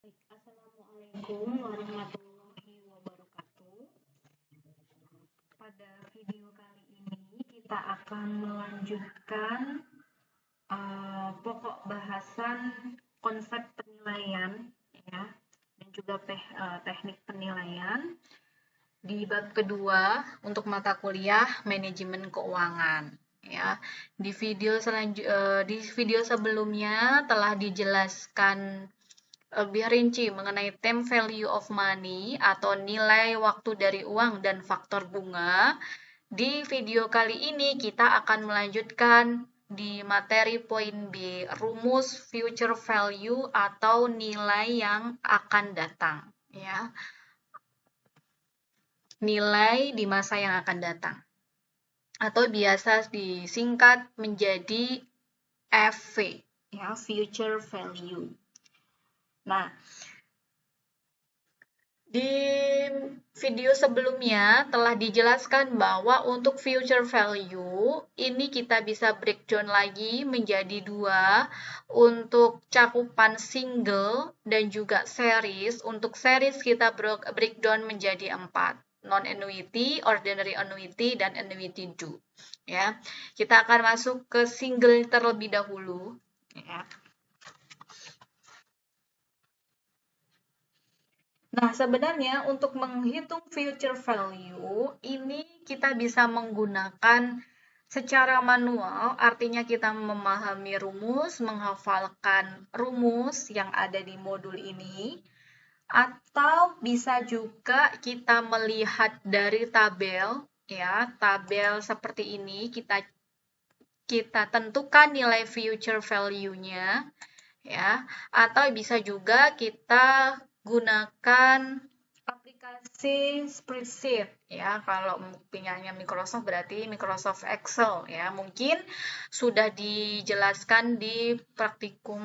Assalamualaikum warahmatullahi wabarakatuh. Pada video kali ini kita akan melanjutkan pokok bahasan konsep penilaian ya dan juga teknik penilaian di bab kedua untuk mata kuliah manajemen keuangan. Ya, di video sebelumnya telah dijelaskan lebih rinci mengenai time value of money atau nilai waktu dari uang dan faktor bunga. Di video kali ini kita akan melanjutkan di materi poin B, rumus future value atau nilai yang akan datang, ya. Nilai di masa yang akan datang. Atau biasa disingkat menjadi FV, ya, future value. Nah, di video sebelumnya telah dijelaskan bahwa untuk future value ini kita bisa breakdown lagi menjadi dua untuk cakupan single dan juga series. Untuk series kita breakdown menjadi 4. Non-annuity, ordinary annuity, dan annuity due. Ya, kita akan masuk ke single terlebih dahulu. Ya. Nah, sebenarnya untuk menghitung future value, ini kita bisa menggunakan secara manual, artinya kita memahami rumus, menghafalkan rumus yang ada di modul ini, atau bisa juga kita melihat dari tabel, ya, tabel seperti ini, kita tentukan nilai future value-nya, ya, atau bisa juga kita gunakan aplikasi spreadsheet, ya. Kalau punyanya Microsoft berarti Microsoft Excel, ya. Mungkin sudah dijelaskan di praktikum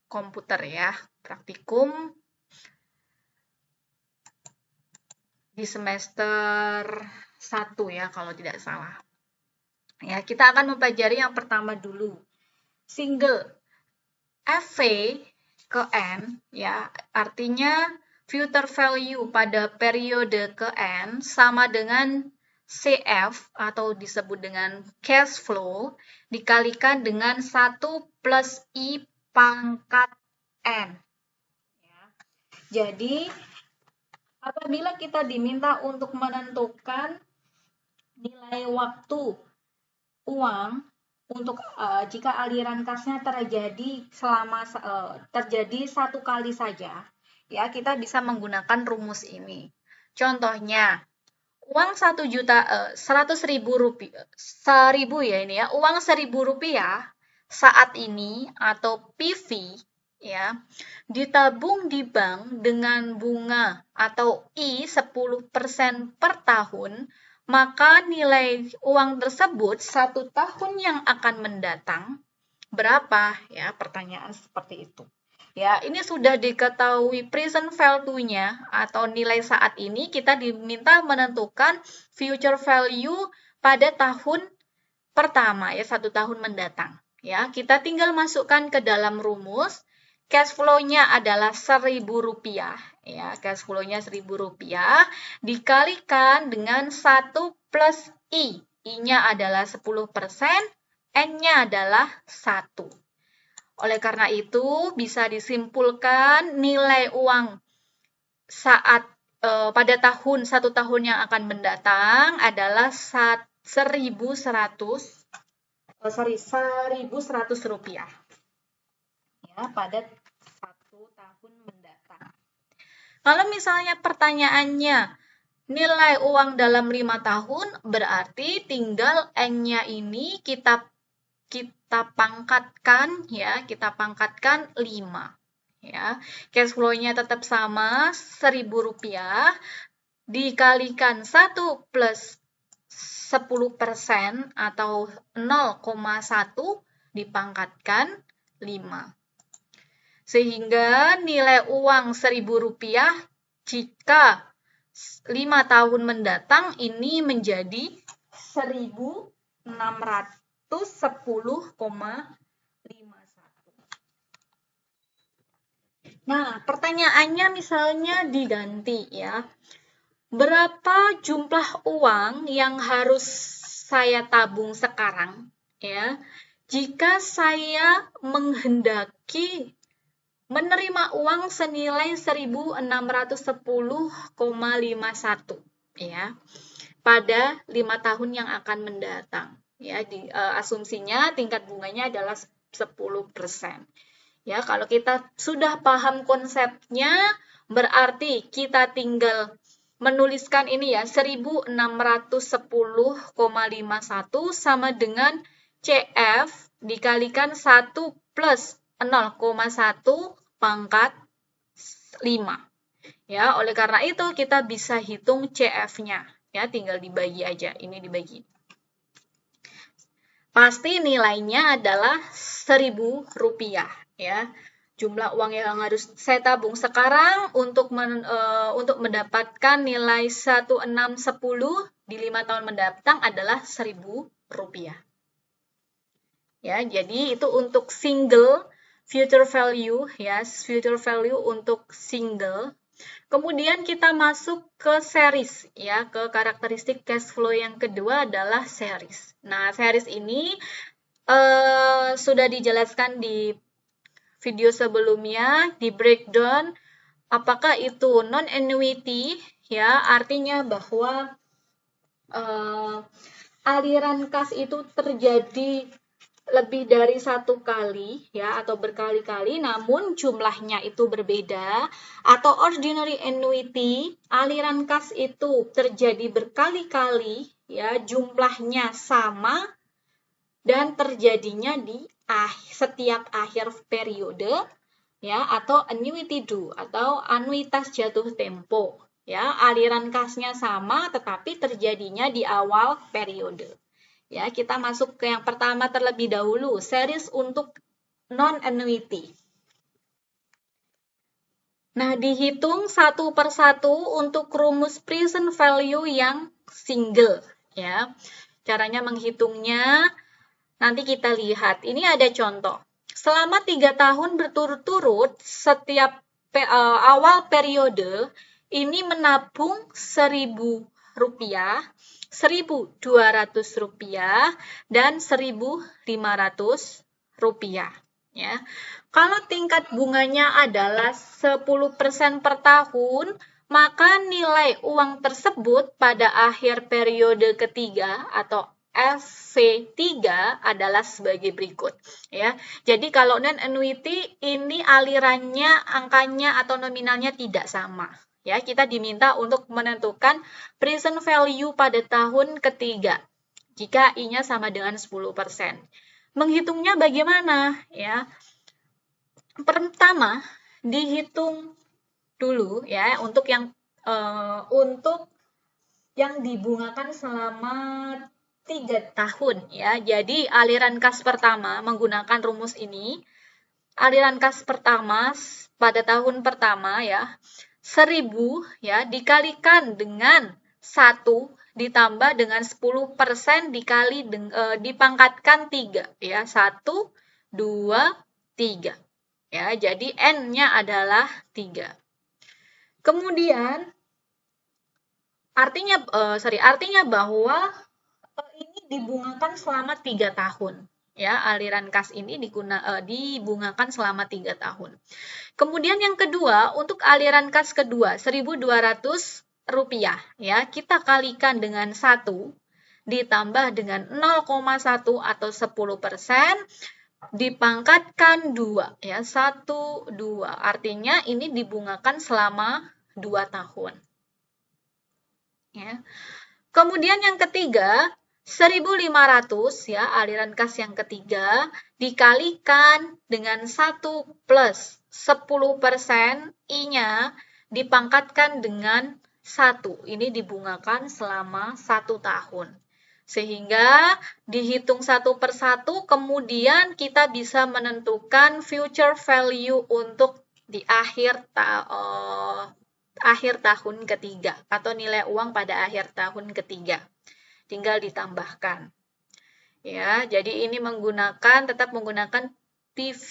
komputer, ya, praktikum di semester 1, ya, kalau tidak salah. Ya, kita akan mempelajari yang pertama dulu. Single FV ke N, ya, artinya future value pada periode ke N sama dengan CF atau disebut dengan cash flow dikalikan dengan 1 plus I pangkat N. Ya. Jadi, apabila kita diminta untuk menentukan nilai waktu uang untuk jika aliran kasnya terjadi satu kali saja, ya, kita bisa menggunakan rumus ini. Contohnya, uang 100.000 rupiah, 1000 ya ini ya, uang 1000 rupiah saat ini atau PV, ya, ditabung di bank dengan bunga atau I 10% per tahun, maka nilai uang tersebut 1 tahun yang akan mendatang berapa? Ya, pertanyaan seperti itu. Ya, ini sudah diketahui present value-nya atau nilai saat ini, kita diminta menentukan future value pada tahun pertama, ya, 1 tahun mendatang. Ya, kita tinggal masukkan ke dalam rumus. Cash flow-nya adalah 1000 rupiah, ya, cash flow-nya 1000 rupiah dikalikan dengan 1 plus I. I-nya adalah 10%, N-nya adalah 1. Oleh karena itu, bisa disimpulkan nilai uang saat pada satu tahun yang akan mendatang adalah 1.100 rupiah. Ya, pada 1 tahun mendatang. Kalau misalnya pertanyaannya nilai uang dalam 5 tahun, berarti tinggal N-nya ini kita pangkatkan, ya, kita pangkatkan 5. Ya, cash flow-nya tetap sama, 1000 rupiah dikalikan 1 plus 10% atau 0,1 dipangkatkan 5. Sehingga nilai uang 1000 rupiah jika 5 tahun mendatang ini menjadi 1.610,51. Nah, pertanyaannya misalnya diganti ya. Berapa jumlah uang yang harus saya tabung sekarang ya jika saya menghendaki menerima uang senilai 1.610,51 ya pada 5 tahun yang akan mendatang. Ya, asumsinya tingkat bunganya adalah 10%. Ya, kalau kita sudah paham konsepnya, berarti kita tinggal menuliskan ini ya, 1.610,51 sama dengan CF dikalikan 1 plus 0,1 pangkat 5. Ya, oleh karena itu kita bisa hitung CF-nya. Ya, tinggal dibagi aja. Ini dibagi. Pasti nilainya adalah Rp1.000 ya. Jumlah uang yang harus saya tabung sekarang untuk mendapatkan nilai 1610 di 5 tahun mendatang adalah Rp1.000. Ya, jadi itu untuk single future value ya, future value untuk single. Kemudian kita masuk ke series ya, ke karakteristik cash flow yang kedua adalah series. Nah, series ini sudah dijelaskan di video sebelumnya, di breakdown apakah itu non annuity ya, artinya bahwa aliran kas itu terjadi lebih dari satu kali ya atau berkali-kali namun jumlahnya itu berbeda, atau ordinary annuity aliran kas itu terjadi berkali-kali ya jumlahnya sama dan terjadinya di setiap akhir periode ya, atau annuity due atau anuitas jatuh tempo ya, aliran kasnya sama tetapi terjadinya di awal periode. Ya, kita masuk ke yang pertama terlebih dahulu, series untuk non-annuity. Nah, dihitung satu persatu untuk rumus present value yang single. Ya, caranya menghitungnya nanti kita lihat. Ini ada contoh. Selama 3 tahun berturut-turut, setiap awal periode ini menabung Rp1.000, Rp1.200 dan Rp1.500 ya. Kalau tingkat bunganya adalah 10% per tahun, maka nilai uang tersebut pada akhir periode ketiga atau SV3 adalah sebagai berikut ya. Jadi kalau non annuity ini alirannya, angkanya atau nominalnya tidak sama. Ya, kita diminta untuk menentukan present value pada tahun ketiga jika I-nya sama dengan 10%. Menghitungnya bagaimana ya? Pertama, dihitung dulu ya untuk yang dibungakan selama 3 tahun ya. Jadi aliran kas pertama menggunakan rumus ini, aliran kas pertama pada tahun pertama ya 1.000 ya dikalikan dengan 1 ditambah dengan 10% dipangkatkan 3 ya, 1 2 3 ya. Jadi N-nya adalah 3. Kemudian artinya bahwa ini dibungakan selama 3 tahun ya, aliran kas ini dibungakan selama 3 tahun. Kemudian yang kedua, untuk aliran kas kedua Rp1.200 ya, kita kalikan dengan 1 ditambah dengan 0,1 atau 10% dipangkatkan 2 ya, 1 2. Artinya ini dibungakan selama 2 tahun. Ya. Kemudian yang ketiga, 1.500 ya, aliran kas yang ketiga dikalikan dengan 1 plus 10% I-nya dipangkatkan dengan 1. Ini dibungakan selama 1 tahun. Sehingga dihitung satu persatu, kemudian kita bisa menentukan future value untuk di akhir tahun ketiga atau nilai uang pada akhir tahun ketiga. Tinggal ditambahkan. Ya, jadi ini tetap menggunakan PV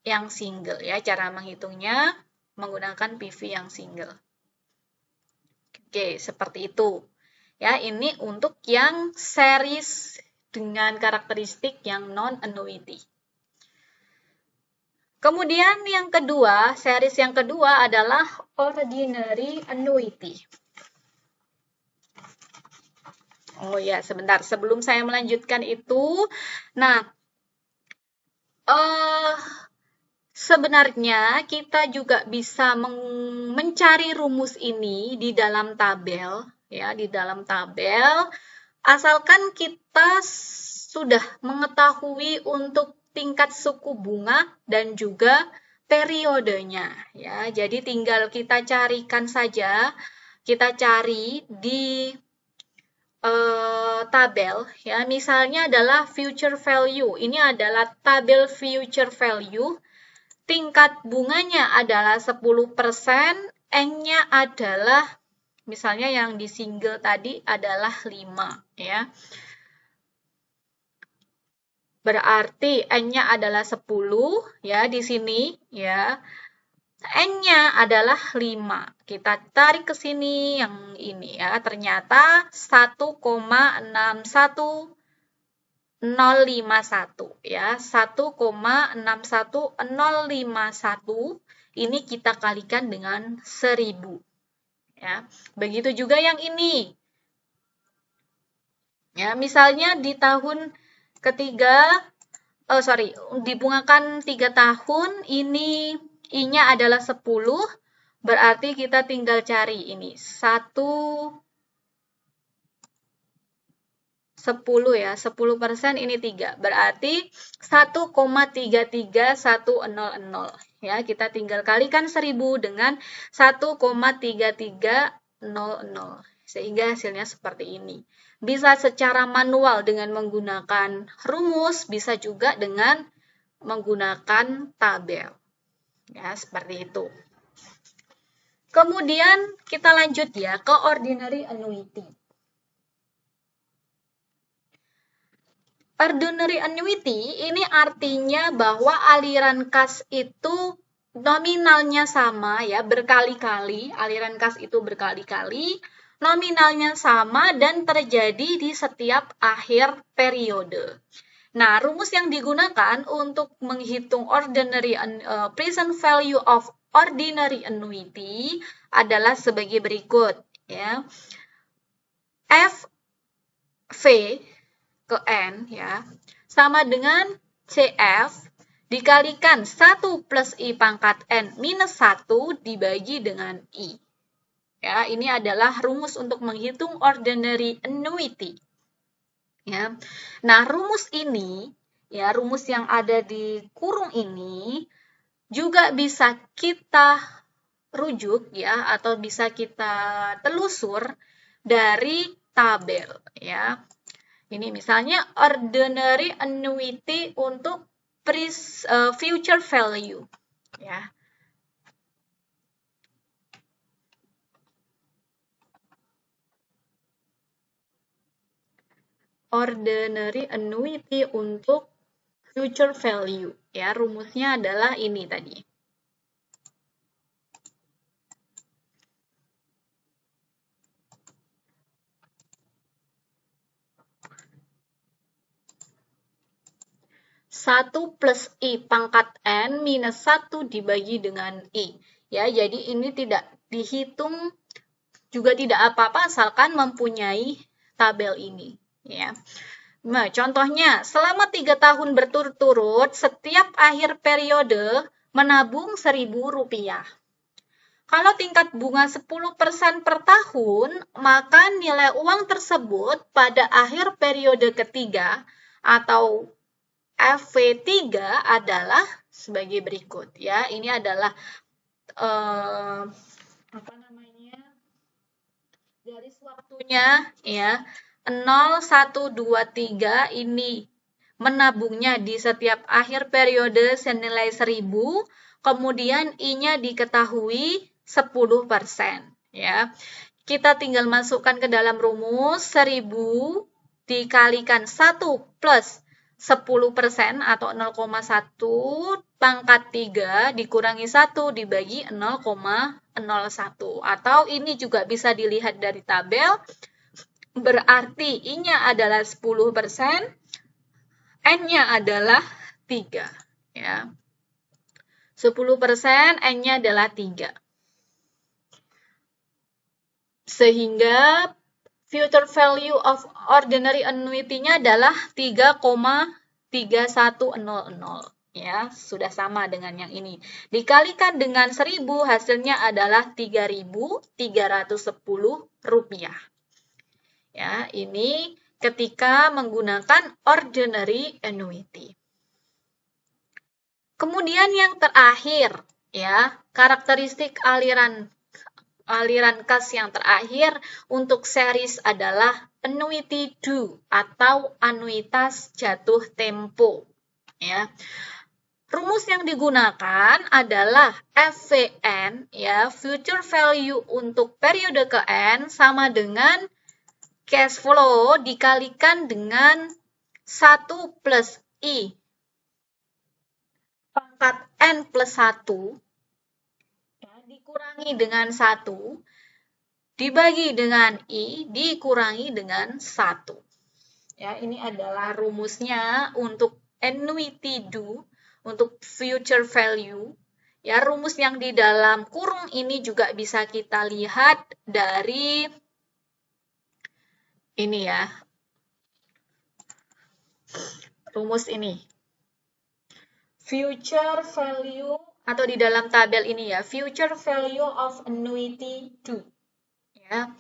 yang single ya. Cara menghitungnya menggunakan PV yang single. Oke, seperti itu. Ya, ini untuk yang series dengan karakteristik yang non-annuity. Kemudian yang kedua, series yang kedua adalah ordinary annuity. Oh ya, sebentar. Sebelum saya melanjutkan itu, nah, sebenarnya kita juga bisa mencari rumus ini di dalam tabel, ya, di dalam tabel. Asalkan kita sudah mengetahui untuk tingkat suku bunga dan juga periodenya, ya. Jadi tinggal kita carikan saja, kita cari di tabel, ya. Misalnya adalah future value. Ini adalah tabel future value. Tingkat bunganya adalah 10%, N-nya adalah, misalnya yang di single tadi adalah 5, ya. Berarti N-nya adalah 10, ya, di sini, ya. N-nya adalah 5. Kita tarik ke sini yang ini, ya. Ternyata 1,61051, ya. 1,61051 ini kita kalikan dengan 1000, ya. Begitu juga yang ini. Ya, misalnya di tahun ketiga, dibungakan 3 tahun, ini I-nya adalah 10, berarti kita tinggal cari ini, 10 ya, 10% ini 3, berarti 1,33100, ya, kita tinggal kalikan 1000 dengan 1,3300, sehingga hasilnya seperti ini. Bisa secara manual dengan menggunakan rumus, bisa juga dengan menggunakan tabel. Ya, seperti itu. Kemudian kita lanjut ya ke ordinary annuity. Ordinary annuity ini artinya bahwa aliran kas itu nominalnya sama ya, berkali-kali, aliran kas itu berkali-kali, nominalnya sama dan terjadi di setiap akhir periode. Nah, rumus yang digunakan untuk menghitung ordinary present value of ordinary annuity adalah sebagai berikut, ya. F V ke N, ya, sama dengan CF dikalikan 1 plus I pangkat N minus 1 dibagi dengan I. Ya, ini adalah rumus untuk menghitung ordinary annuity. Ya. Nah, rumus ini, ya, rumus yang ada di kurung ini juga bisa kita rujuk ya, atau bisa kita telusur dari tabel ya. Ini misalnya ordinary annuity untuk future value ya. Ordinary annuity untuk future value ya, rumusnya adalah ini tadi. Satu plus I pangkat N minus 1 dibagi dengan I. Ya, jadi ini tidak dihitung, juga tidak apa-apa asalkan mempunyai tabel ini. Ya. Nah, contohnya, selama 3 tahun berturut-turut, setiap akhir periode menabung Rp1.000. Kalau tingkat bunga 10% per tahun, maka nilai uang tersebut pada akhir periode ketiga atau FV3 adalah sebagai berikut ya. Ini adalah garis waktunya ya. 0, 1, 2, 3 ini menabungnya di setiap akhir periode senilai 1000, kemudian I-nya diketahui 10% ya. Kita tinggal masukkan ke dalam rumus 1000 dikalikan 1 plus 10% atau 0,1 pangkat 3 dikurangi 1 dibagi 0,01. Atau ini juga bisa dilihat dari tabel, berarti I-nya adalah 10%, N-nya adalah 3. Ya. 10%, N-nya adalah 3. Sehingga future value of ordinary annuity-nya adalah 3,3100. Ya, sudah sama dengan yang ini. Dikalikan dengan 1000, hasilnya adalah 3.310 rupiah. Ya, ini ketika menggunakan ordinary annuity. Kemudian yang terakhir, ya, karakteristik aliran kas yang terakhir untuk series adalah annuity due atau anuitas jatuh tempo. Ya. Rumus yang digunakan adalah FVN, ya, future value untuk periode ke N sama dengan cash flow dikalikan dengan 1 plus I pangkat N plus 1 ya, dikurangi dengan 1 dibagi dengan I dikurangi dengan 1. Ya, ini adalah rumusnya untuk annuity due, untuk future value. Ya, rumus yang di dalam kurung ini juga bisa kita lihat dari ini ya. Rumus ini. Future value atau di dalam tabel ini ya, future value of annuity due. Ya.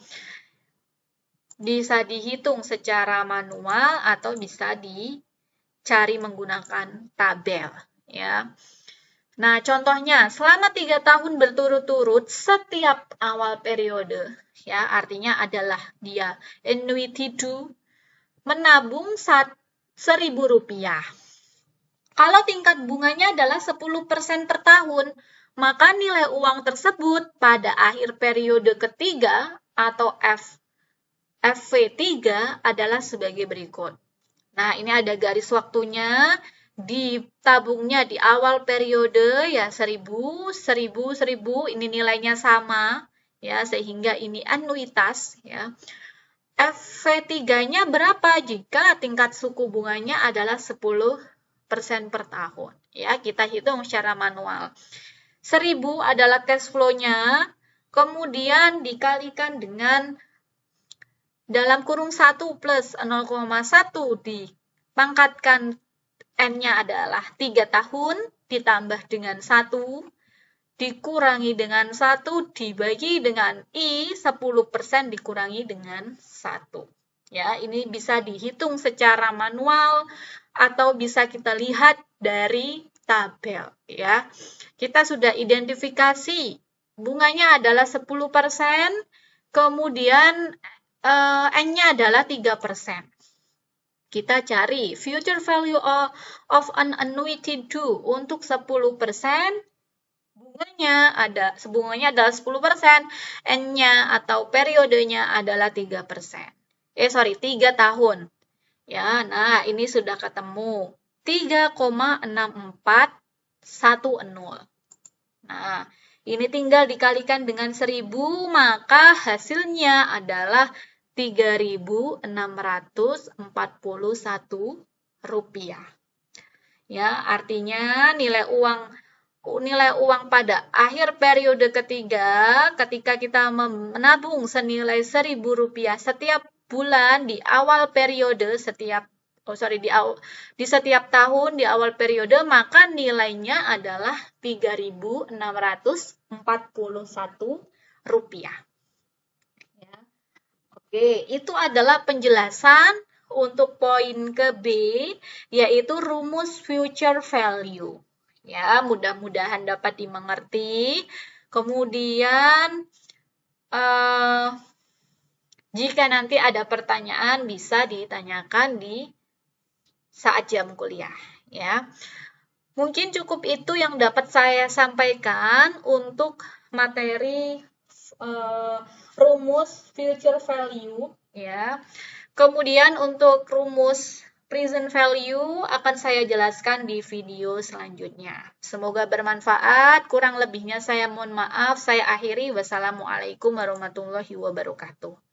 Bisa dihitung secara manual atau bisa dicari menggunakan tabel, ya. Nah, contohnya selama 3 tahun berturut-turut setiap awal periode, ya, artinya adalah dia annuity due menabung 1.000 rupiah. Kalau tingkat bunganya adalah 10% per tahun, maka nilai uang tersebut pada akhir periode ketiga atau FV3 adalah sebagai berikut. Nah, ini ada garis waktunya, ditabungnya di awal periode ya 1000, 1000, 1000, ini nilainya sama ya, sehingga ini anuitas ya. FV3-nya berapa jika tingkat suku bunganya adalah 10% per tahun. Ya, kita hitung secara manual. 1000 adalah cash flow-nya, kemudian dikalikan dengan dalam kurung 1 plus 0,1 dipangkatkan N-nya adalah 3 tahun, ditambah dengan 1, dikurangi dengan 1, dibagi dengan I, 10% dikurangi dengan 1. Ya, ini bisa dihitung secara manual atau bisa kita lihat dari tabel ya. Kita sudah identifikasi bunganya adalah 10%, kemudian N-nya adalah 3%. Kita cari future value of an annuity due untuk 10%, bunganya adalah 10%, N-nya atau periodenya adalah 3%. 3 tahun. Ya, nah ini sudah ketemu 3,6410. Nah, ini tinggal dikalikan dengan 1000, maka hasilnya adalah 3.641 rupiah. Ya, artinya nilai uang pada akhir periode ketiga ketika kita menabung senilai 1.000 rupiah setiap bulan di awal periode di setiap tahun di awal periode, maka nilainya adalah 3.641 rupiah. Ya. Oke, itu adalah penjelasan untuk poin ke B, yaitu rumus future value. Ya, mudah-mudahan dapat dimengerti. Kemudian jika nanti ada pertanyaan bisa ditanyakan di saat jam kuliah ya. Mungkin cukup itu yang dapat saya sampaikan untuk materi rumus future value ya. Kemudian untuk rumus Present value akan saya jelaskan di video selanjutnya. Semoga bermanfaat. Kurang lebihnya saya mohon maaf. Saya akhiri. Wassalamualaikum warahmatullahi wabarakatuh.